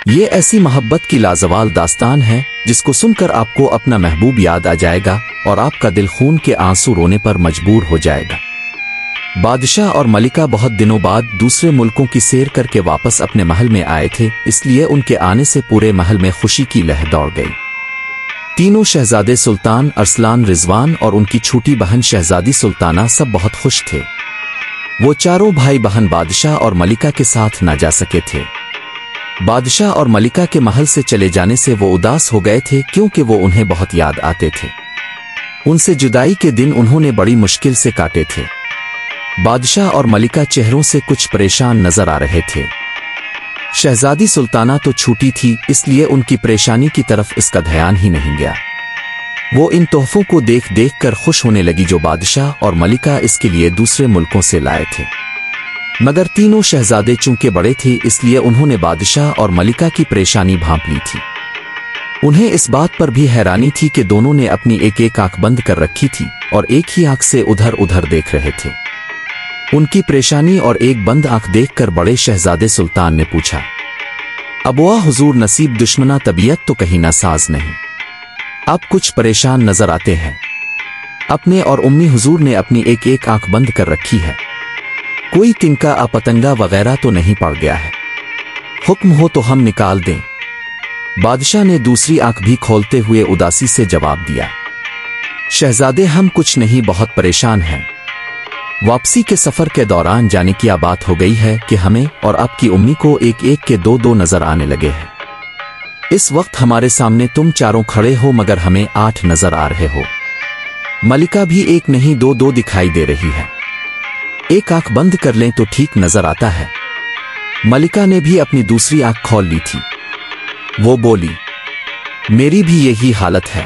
یہ ایسی محبت کی لازوال داستان ہے جس کو سن کر آپ کو اپنا محبوب یاد آ جائے گا اور آپ کا دل خون کے آنسو رونے پر مجبور ہو جائے گا۔ بادشاہ اور ملکہ بہت دنوں بعد دوسرے ملکوں کی سیر کر کے واپس اپنے محل میں آئے تھے، اس لیے ان کے آنے سے پورے محل میں خوشی کی لہر دوڑ گئی۔ تینوں شہزادے سلطان ارسلان رضوان اور ان کی چھوٹی بہن شہزادی سلطانہ سب بہت خوش تھے۔ وہ چاروں بھائی بہن بادشاہ اور ملکہ کے ساتھ نہ جا سکے تھے۔ بادشاہ اور ملکہ کے محل سے چلے جانے سے وہ اداس ہو گئے تھے کیونکہ وہ انہیں بہت یاد آتے تھے۔ ان سے جدائی کے دن انہوں نے بڑی مشکل سے کاٹے تھے۔ بادشاہ اور ملکہ چہروں سے کچھ پریشان نظر آ رہے تھے۔ شہزادی سلطانہ تو چھوٹی تھی، اس لیے ان کی پریشانی کی طرف اس کا دھیان ہی نہیں گیا۔ وہ ان تحفوں کو دیکھ دیکھ کر خوش ہونے لگی جو بادشاہ اور ملکہ اس کے لیے دوسرے ملکوں سے لائے تھے۔ مگر تینوں شہزادے چونکہ بڑے تھے اس لیے انہوں نے بادشاہ اور ملکہ کی پریشانی بھانپ لی تھی۔ انہیں اس بات پر بھی حیرانی تھی کہ دونوں نے اپنی ایک ایک آنکھ بند کر رکھی تھی اور ایک ہی آنکھ سے ادھر ادھر دیکھ رہے تھے۔ ان کی پریشانی اور ایک بند آنکھ دیکھ کر بڑے شہزادے سلطان نے پوچھا، ابوا حضور نصیب دشمنا طبیعت تو کہیں نہ ساز نہیں، آپ کچھ پریشان نظر آتے ہیں۔ اپنے اور امی حضور نے اپنی ایک ایک آنکھ بند کر رکھی ہے، کوئی تنکا پتنگا وغیرہ تو نہیں پڑ گیا ہے؟ حکم ہو تو ہم نکال دیں۔ بادشاہ نے دوسری آنکھ بھی کھولتے ہوئے اداسی سے جواب دیا، شہزادے ہم کچھ نہیں بہت پریشان ہیں۔ واپسی کے سفر کے دوران جانے کی بات ہو گئی ہے کہ ہمیں اور آپ کی امی کو ایک ایک کے دو دو نظر آنے لگے ہیں۔ اس وقت ہمارے سامنے تم چاروں کھڑے ہو مگر ہمیں 8 نظر آ رہے ہو۔ ملکہ بھی ایک نہیں دو دو دکھائی دے رہی ہے، ایک آنکھ بند کر لیں تو ٹھیک نظر آتا ہے۔ ملکہ نے بھی اپنی دوسری آنکھ کھول لی تھی۔ وہ بولی، میری بھی یہی حالت ہے،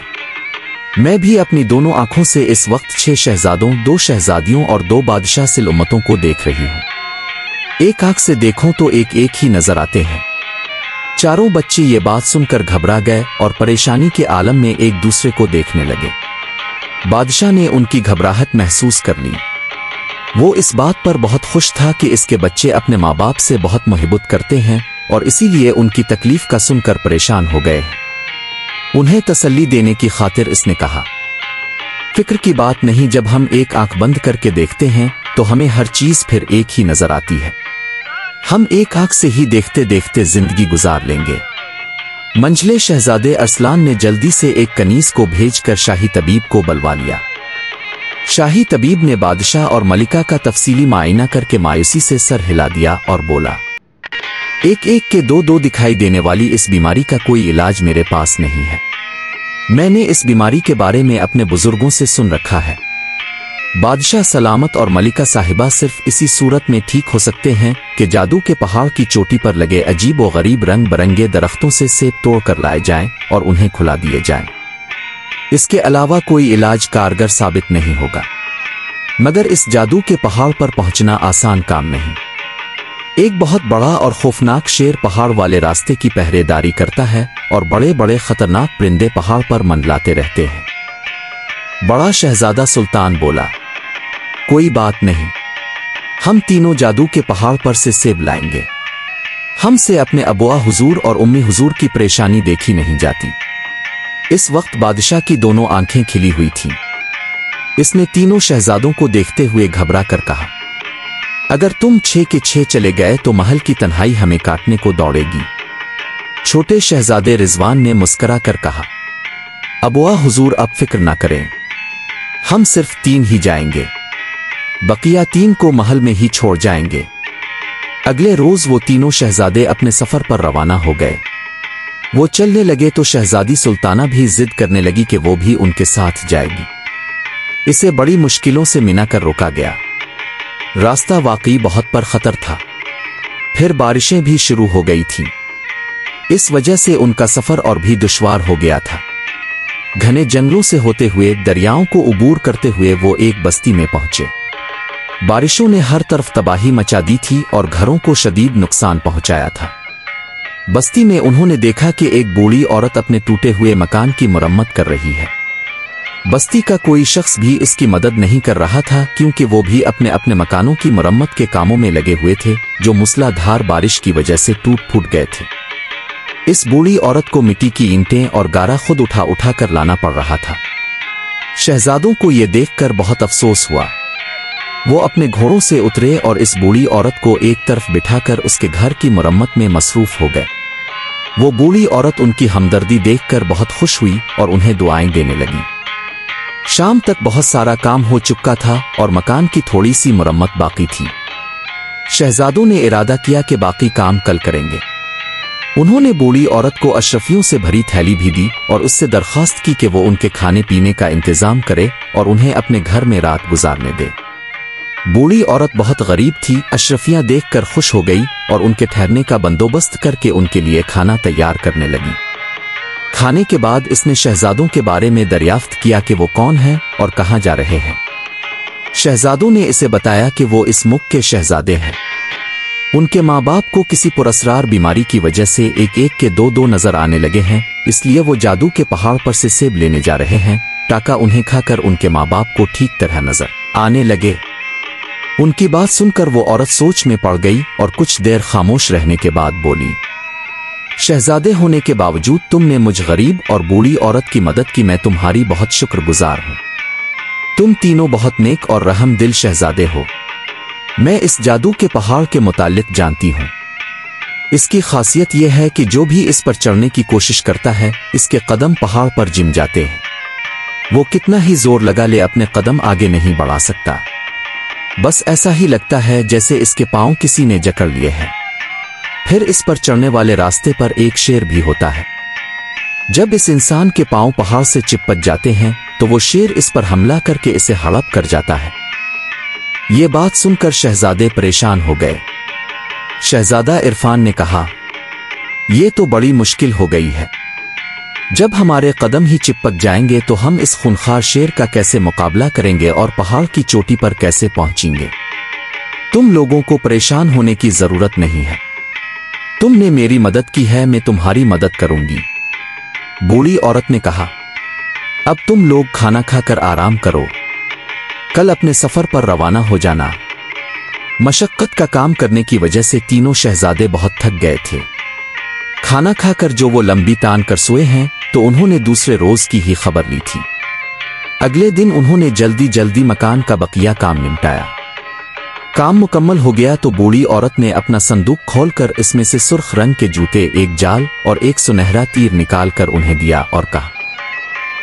میں بھی اپنی دونوں آنکھوں سے اس وقت 6 شہزادوں، 2 شہزادیوں اور 2 بادشاہ سل امتوں کو دیکھ رہی ہوں۔ ایک آنکھ سے دیکھوں تو ایک ایک ہی نظر آتے ہیں۔ چاروں بچے یہ بات سن کر گھبرا گئے اور پریشانی کے عالم میں ایک دوسرے کو دیکھنے لگے۔ بادشاہ نے ان کی گھبراہٹ محسوس کر لی۔ وہ اس بات پر بہت خوش تھا کہ اس کے بچے اپنے ماں باپ سے بہت محبت کرتے ہیں اور اسی لیے ان کی تکلیف کا سن کر پریشان ہو گئے۔ انہیں تسلی دینے کی خاطر اس نے کہا، فکر کی بات نہیں، جب ہم ایک آنکھ بند کر کے دیکھتے ہیں تو ہمیں ہر چیز پھر ایک ہی نظر آتی ہے۔ ہم ایک آنکھ سے ہی دیکھتے دیکھتے زندگی گزار لیں گے۔ منجلے شہزادے ارسلان نے جلدی سے ایک کنیز کو بھیج کر شاہی طبیب کو بلوا لیا۔ شاہی طبیب نے بادشاہ اور ملکہ کا تفصیلی معائنہ کر کے مایوسی سے سر ہلا دیا اور بولا، ایک ایک کے دو دو دکھائی دینے والی اس بیماری کا کوئی علاج میرے پاس نہیں ہے۔ میں نے اس بیماری کے بارے میں اپنے بزرگوں سے سن رکھا ہے۔ بادشاہ سلامت اور ملکہ صاحبہ صرف اسی صورت میں ٹھیک ہو سکتے ہیں کہ جادو کے پہاڑ کی چوٹی پر لگے عجیب و غریب رنگ برنگے درختوں سے سیب توڑ کر لائے جائیں اور انہیں کھلا دیے جائیں۔ اس کے علاوہ کوئی علاج کارگر ثابت نہیں ہوگا۔ مگر اس جادو کے پہاڑ پر پہنچنا آسان کام نہیں۔ ایک بہت بڑا اور خوفناک شیر پہاڑ والے راستے کی پہرے داری کرتا ہے اور بڑے بڑے خطرناک پرندے پہاڑ پر منڈلاتے رہتے ہیں۔ بڑا شہزادہ سلطان بولا، کوئی بات نہیں، ہم تینوں جادو کے پہاڑ پر سے سیب لائیں گے۔ ہم سے اپنے ابوا حضور اور امی حضور کی پریشانی دیکھی نہیں جاتی۔ اس وقت بادشاہ کی دونوں آنکھیں کھلی ہوئی تھیں۔ اس نے تینوں شہزادوں کو دیکھتے ہوئے گھبرا کر کہا، اگر تم 6 کے 6 چلے گئے تو محل کی تنہائی ہمیں کاٹنے کو دوڑے گی۔ چھوٹے شہزادے رضوان نے مسکرا کر کہا، ابوا حضور اب فکر نہ کریں، ہم صرف 3 ہی جائیں گے، بقیہ 3 کو محل میں ہی چھوڑ جائیں گے۔ اگلے روز وہ تینوں شہزادے اپنے سفر پر روانہ ہو گئے۔ وہ چلنے لگے تو شہزادی سلطانہ بھی ضد کرنے لگی کہ وہ بھی ان کے ساتھ جائے گی۔ اسے بڑی مشکلوں سے منا کر روکا گیا۔ راستہ واقعی بہت پر خطر تھا۔ پھر بارشیں بھی شروع ہو گئی تھیں، اس وجہ سے ان کا سفر اور بھی دشوار ہو گیا تھا۔ گھنے جنگلوں سے ہوتے ہوئے دریاؤں کو عبور کرتے ہوئے وہ ایک بستی میں پہنچے۔ بارشوں نے ہر طرف تباہی مچا دی تھی اور گھروں کو شدید نقصان پہنچایا تھا۔ بستی میں انہوں نے دیکھا کہ ایک بوڑھی عورت اپنے ٹوٹے ہوئے مکان کی مرمت کر رہی ہے۔ بستی کا کوئی شخص بھی اس کی مدد نہیں کر رہا تھا کیونکہ وہ بھی اپنے اپنے مکانوں کی مرمت کے کاموں میں لگے ہوئے تھے جو موسلا دھار بارش کی وجہ سے ٹوٹ پھوٹ گئے تھے۔ इस बूढ़ी औरत को मिट्टी की ईंटें और गारा खुद उठा उठा कर लाना पड़ रहा था। शहजादों को यह देखकर बहुत अफसोस हुआ। वो अपने घोड़ों से उतरे और इस बूढ़ी औरत को एक तरफ बिठाकर उसके घर की मरम्मत में मसरूफ हो गए। वो बूढ़ी औरत उनकी हमदर्दी देखकर बहुत खुश हुई और उन्हें दुआएं देने लगी। शाम तक बहुत सारा काम हो चुका था और मकान की थोड़ी सी मरम्मत बाकी थी। शहजादों ने इरादा किया कि बाकी काम कल करेंगे। उन्होंने बूढ़ी औरत को अशरफियों से भरी थैली भी दी और उससे दरख्वास्त की कि वो उनके खाने पीने का इंतजाम करे और उन्हें अपने घर में रात गुजारने दे। बूढ़ी औरत बहुत गरीब थी। अशरफियां देखकर खुश हो गई और उनके ठहरने का बंदोबस्त करके उनके लिए खाना तैयार करने लगी। खाने के बाद इसने शहजादों के बारे में दरियाफ्त किया कि वो कौन है और कहाँ जा रहे हैं। शहजादों ने इसे बताया कि वो इस मुल्क के शहजादे हैं। उनके माँ बाप को किसी पुरस्रार बीमारी की वजह से एक एक के दो नजर आने लगे हैं, इसलिए वो जादू के पहाड़ पर से सेब लेने जा रहे हैं ताकि उन्हें खाकर उनके माँ बाप को ठीक तरह नजर आने लगे। उनकी बात सुनकर वो औरत सोच में पड़ गई और कुछ देर खामोश रहने के बाद बोली, शहजादे होने के बावजूद तुमने मुझ गरीब और बूढ़ी औरत की मदद की। मैं तुम्हारी बहुत शुक्रगुजार हूं। तुम तीनों बहुत नेक और रहम दिल शहजादे हो। मैं इस जादू के पहाड़ के मुतालिक जानती हूं। इसकी खासियत यह है कि जो भी इस पर चढ़ने की कोशिश करता है इसके कदम पहाड़ पर जिम जाते हैं। वो कितना ही जोर लगा ले अपने कदम आगे नहीं बढ़ा सकता। बस ऐसा ही लगता है जैसे इसके पांव किसी ने जकड़ लिए हैं। फिर इस पर चढ़ने वाले रास्ते पर एक शेर भी होता है। जब इस इंसान के पांव पहाड़ से चिपक जाते हैं तो वो शेर इस पर हमला करके इसे हड़प कर जाता है। ये बात सुनकर शहजादे परेशान हो गए। शहजादा इरफान ने कहा, ये तो बड़ी मुश्किल हो गई है। जब हमारे कदम ही चिपक जाएंगे तो हम इस खूंखार शेर का कैसे मुकाबला करेंगे और पहाड़ की चोटी पर कैसे पहुंचेंगे। तुम लोगों को परेशान होने की जरूरत नहीं है। तुमने मेरी मदद की है, मैं तुम्हारी मदद करूंगी। बूढ़ी औरत ने कहा, अब तुम लोग खाना खाकर आराम करो, कल अपने सफर पर रवाना हो जाना। मशक्कत का काम करने की वजह से तीनों शहजादे बहुत थक गए थे। खाना खाकर जो वो लंबी तान कर सोए हैं तो उन्होंने दूसरे रोज की ही खबर ली थी। अगले दिन उन्होंने जल्दी जल्दी मकान का बकिया काम निपटाया। काम मुकम्मल हो गया तो बूढ़ी औरत ने अपना संदूक खोलकर इसमें से सुर्ख रंग के जूते, एक जाल और एक सुनहरा तीर निकालकर उन्हें दिया और कहा,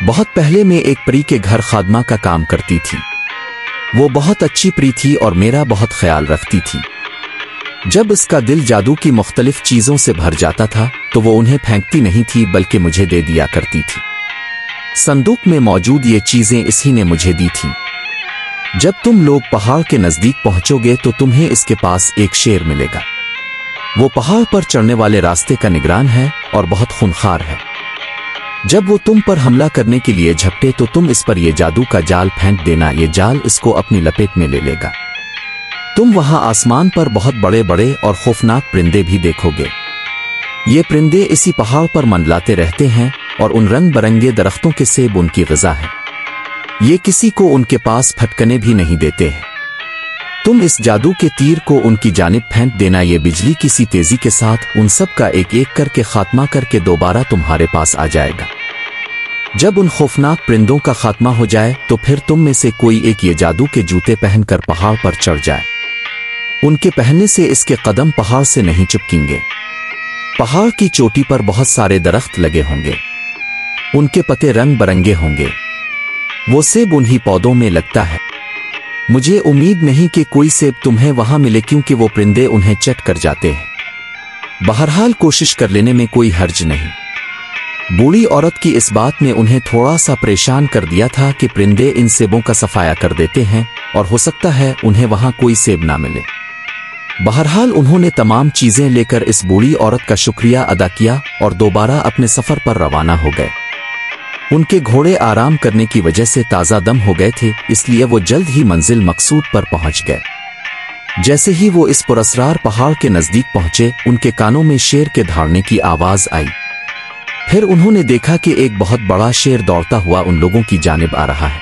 बहुत पहले मैं एक परी के घर खादमा का काम करती थी। वो बहुत अच्छी परी थी और मेरा बहुत ख्याल रखती थी। जब इसका दिल जादू की मुख्तलिफ चीजों से भर जाता था तो वो उन्हें फेंकती नहीं थी बल्कि मुझे दे दिया करती थी। संदूक में मौजूद ये चीजें इसी ने मुझे दी थी। जब तुम लोग पहाड़ के नजदीक पहुंचोगे तो तुम्हें इसके पास एक शेर मिलेगा। वो पहाड़ पर चढ़ने वाले रास्ते का निगरान है और बहुत खूंखार है। जब वो तुम पर हमला करने के लिए झपटे तो तुम इस पर यह जादू का जाल फेंक देना। ये जाल इसको अपनी लपेट में ले लेगा। तुम वहां आसमान पर बहुत बड़े बड़े और खौफनाक परिंदे भी देखोगे। ये परिंदे इसी पहाड़ पर मंडलाते रहते हैं और उन रंग बरंगे दरख्तों के सेब उनकी ग़िज़ा है। ये किसी को उनके पास फटकने भी नहीं देते हैं। तुम इस जादू के तीर को उनकी जानिब फेंक देना। ये बिजली की सी तेजी के साथ उन सब का एक एक करके खात्मा करके दोबारा तुम्हारे पास आ जाएगा। जब उन खौफनाक परिंदों का खात्मा हो जाए तो फिर तुम में से कोई एक ये जादू के जूते पहनकर पहाड़ पर चढ़ जाए। उनके पहनने से इसके कदम पहाड़ से नहीं चिपकेंगे। पहाड़ की चोटी पर बहुत सारे दरख्त लगे होंगे। उनके पत्ते रंग बरंगे होंगे। वो सेब उन्हीं पौधों में लगता है। मुझे उम्मीद नहीं कि कोई सेब तुम्हें वहां मिले क्योंकि वो परिंदे उन्हें चट कर जाते हैं। बहरहाल कोशिश कर लेने में कोई हर्ज नहीं। बूढ़ी औरत की इस बात ने उन्हें थोड़ा सा परेशान कर दिया था कि परिंदे इन सेबों का सफाया कर देते हैं और हो सकता है उन्हें वहां कोई सेब ना मिले। बहरहाल उन्होंने तमाम चीजें लेकर इस बूढ़ी औरत का शुक्रिया अदा किया और दोबारा अपने सफर पर रवाना हो गए। उनके घोड़े आराम करने की वजह से ताज़ा दम हो गए थे, इसलिए वो जल्द ही मंजिल मकसूद पर पहुंच गए। जैसे ही वो इस पुरस्रार पहाड़ के नजदीक पहुंचे उनके कानों में शेर के दहाड़ने की आवाज आई। फिर उन्होंने देखा कि एक बहुत बड़ा शेर दौड़ता हुआ उन लोगों की जानिब आ रहा है।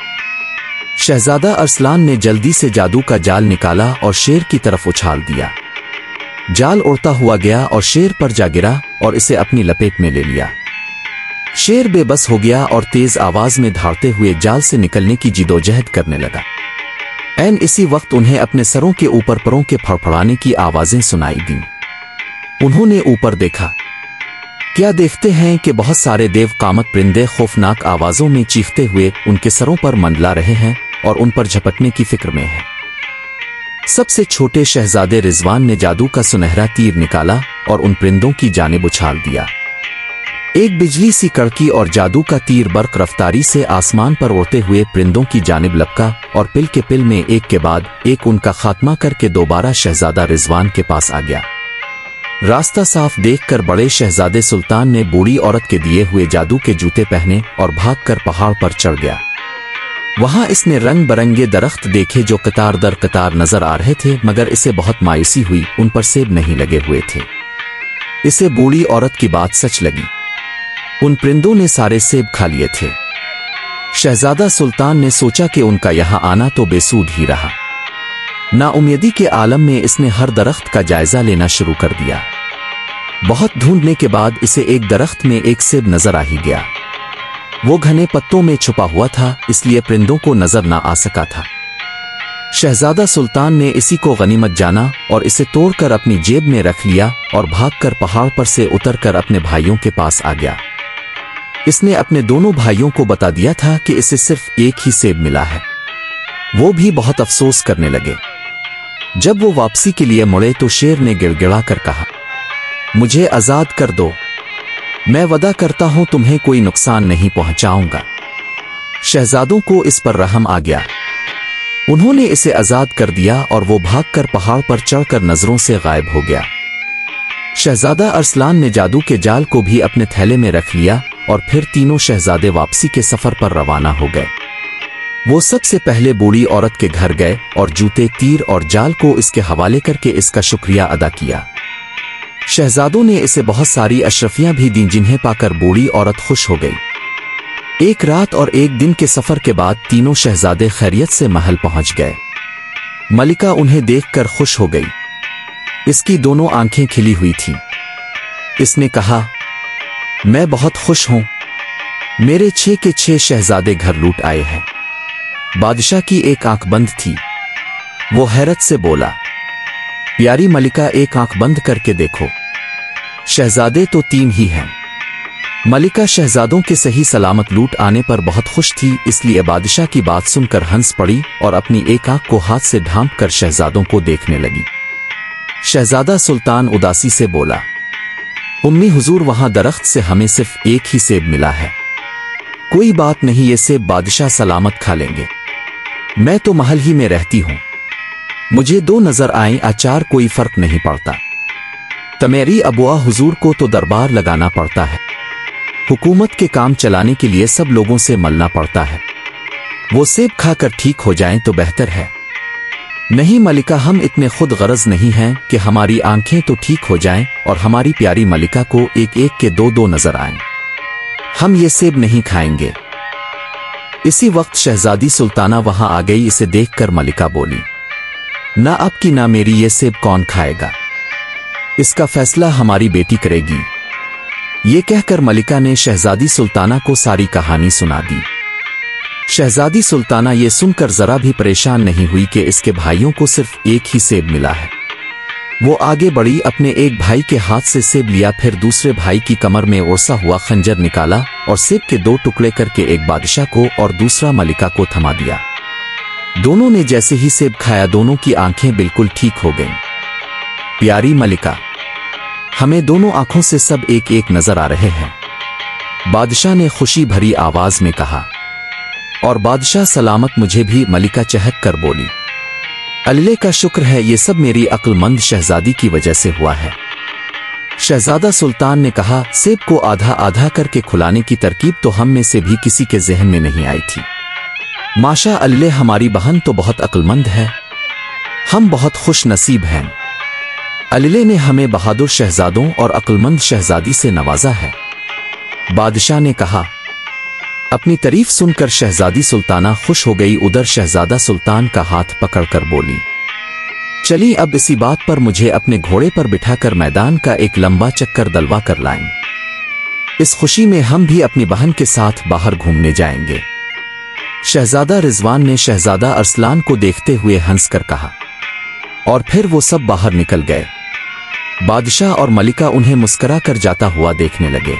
शहजादा अरसलान ने जल्दी से जादू का जाल निकाला और शेर की तरफ उछाल दिया। जाल उड़ता हुआ गया और शेर पर जा गिरा और इसे अपनी लपेट में ले लिया। शेर बेबस हो गया और तेज आवाज में धाड़ते हुए जाल से निकलने की जिदोजहद करने लगा। ऐन इसी वक्त उन्हें अपने सरों के ऊपर परों के फड़फड़ाने की आवाजें सुनाई दीं। उन्होंने ऊपर देखा। क्या देखते हैं कि बहुत सारे देव कामत परिंदे खौफनाक आवाजों में चीखते हुए उनके सरों पर मंडला रहे हैं और उन पर झपटने की फिक्र में है। सबसे छोटे शहजादे रिजवान ने जादू का सुनहरा तीर निकाला और उन परिंदों की जानिब उछाल दिया। एक बिजली सी कड़की और जादू का तीर बर्क रफ्तारी से आसमान पर उड़ते हुए परिंदों की जानिब लपका और पिल के पिल में एक के बाद एक उनका खात्मा करके दोबारा शहजादा रिजवान के पास आ गया। रास्ता साफ देखकर बड़े शहजादे सुल्तान ने बूढ़ी औरत के दिए हुए जादू के जूते पहने और भागकर पहाड़ पर चढ़ गया। वहां इसने रंग बरंगे दरख्त देखे जो कतार दर कतार नजर आ रहे थे, मगर इसे बहुत मायूसी हुई, उन पर सेब नहीं लगे हुए थे। इसे बूढ़ी औरत की बात सच लगी। उन परिंदों ने सारे सेब खा लिए थे। शहजादा सुल्तान ने सोचा कि उनका यहां आना तो बेसूद ही रहा। नाउम्मीदी के आलम में इसने हर दरख्त का जायजा लेना शुरू कर दिया। बहुत ढूंढने के बाद इसे एक दरख्त में एक सेब नजर आ ही गया। वो घने पत्तों में छुपा हुआ था, इसलिए परिंदों को नजर ना आ सका था। शहजादा सुल्तान ने इसी को गनीमत जाना और इसे तोड़कर अपनी जेब में रख लिया और भागकर पहाड़ पर से उतरकर अपने भाइयों के पास आ गया। इसने अपने दोनों भाइयों को बता दिया था कि इसे सिर्फ एक ही सेब मिला है। वो भी बहुत अफसोस करने लगे। जब वो वापसी के लिए मुड़े तो शेर ने गिड़गिड़ा कर कहा, मुझे आजाद कर दो, मैं वादा करता हूं तुम्हें कोई नुकसान नहीं पहुंचाऊंगा। शहजादों को इस पर रहम आ गया। उन्होंने इसे आजाद कर दिया और वो भागकर पहाड़ पर चढ़कर नजरों से गायब हो गया। शहजादा अरसलान ने जादू के जाल को भी अपने थैले में रख लिया और फिर तीनों शहजादे वापसी के सफर पर रवाना हो गए। वो सबसे पहले बूढ़ी औरत के घर गए और जूते, तीर और जाल को इसके हवाले करके इसका शुक्रिया अदा किया। शहजादों ने इसे बहुत सारी अशरफियां भी दी, जिन्हें पाकर बूढ़ी औरत खुश हो गई। एक रात और एक दिन के सफर के बाद तीनों शहजादे खैरियत से महल पहुंच गए। मलिका उन्हें देखकर खुश हो गई। इसकी दोनों आंखें खिली हुई थीं। इसने कहा, मैं बहुत खुश हूं, मेरे 6 के 6 शहजादे घर लूट आए हैं। बादशाह की एक आंख बंद थी। वो हैरत से बोला, प्यारी मलिका, एक आंख बंद करके देखो, शहजादे तो 3 ही हैं। मलिका शहजादों के सही सलामत लूट आने पर बहुत खुश थी, इसलिए बादशाह की बात सुनकर हंस पड़ी और अपनी एक आंख को हाथ से ढांप कर शहजादों को देखने लगी। शहजादा सुल्तान उदासी से बोला, उम्मी हुजूर, वहां दरख्त से हमें सिर्फ एक ही सेब मिला है। कोई बात नहीं, ये सेब बादशाह सलामत खा लेंगे। मैं तो महल ही में रहती हूं, मुझे 2 नजर आए, आचार कोई फर्क नहीं पड़ता। तमेरी अबुआ हुजूर को तो दरबार लगाना पड़ता है। हुकूमत के काम चलाने के लिए सब लोगों से मलना पड़ता है। वो सेब खाकर ठीक हो जाएं तो बेहतर है। नहीं मलिका, हम इतने खुद गरज नहीं हैं कि हमारी आंखें तो ठीक हो जाएं और हमारी प्यारी मलिका को एक एक के 2-2 नजर आएं। हम ये सेब नहीं खाएंगे। इसी वक्त शहजादी सुल्ताना वहां आ गई। इसे देखकर मलिका बोली, ना आपकी ना मेरी, ये सेब कौन खाएगा? इसका फैसला हमारी बेटी करेगी। ये कहकर मलिका ने शहजादी सुल्ताना को सारी कहानी सुना दी। शहजादी सुल्ताना ये सुनकर जरा भी परेशान नहीं हुई कि इसके भाइयों को सिर्फ एक ही सेब मिला है। वो आगे बढ़ी, अपने एक भाई के हाथ से सेब लिया, फिर दूसरे भाई की कमर में ओरसा हुआ खंजर निकाला और सेब के 2 टुकड़े करके एक बादशाह को और दूसरा मलिका को थमा दिया। दोनों ने जैसे ही सेब खाया, दोनों की आंखें बिल्कुल ठीक हो गईं। प्यारी मलिका, हमें दोनों आंखों से सब एक एक नजर आ रहे हैं, बादशाह ने खुशी भरी आवाज में कहा। और बादशाह सलामत मुझे भी, मलिका चहक कर बोली। अल्लाह का शुक्र है, ये सब मेरी अक्लमंद शहजादी की वजह से हुआ है। शहजादा सुल्तान ने कहा, सेब को आधा आधा करके खुलाने की तरकीब तो हम में से भी किसी के जहन में नहीं आई थी। माशा अल्लाह, हमारी बहन तो बहुत अक्लमंद है, हम बहुत खुश नसीब हैं। अल्लाह ने हमें बहादुर शहजादों और अक्लमंद शहजादी से नवाजा है। बादशाह ने कहा। अपनी तारीफ सुनकर शहजादी सुल्ताना खुश हो गई। उधर शहजादा सुल्तान का हाथ पकड़कर बोली, चलिए अब इसी बात पर मुझे अपने घोड़े पर बिठाकर मैदान का एक लंबा चक्कर दलवा कर लाएं। इस खुशी में हम भी अपनी बहन के साथ बाहर घूमने जाएंगे। शहजादा रिजवान ने शहजादा अरसलान को देखते हुए हंसकर कहा और फिर वो सब बाहर निकल गए। बादशाह और मलिका उन्हें मुस्कुरा कर जाता हुआ देखने लगे।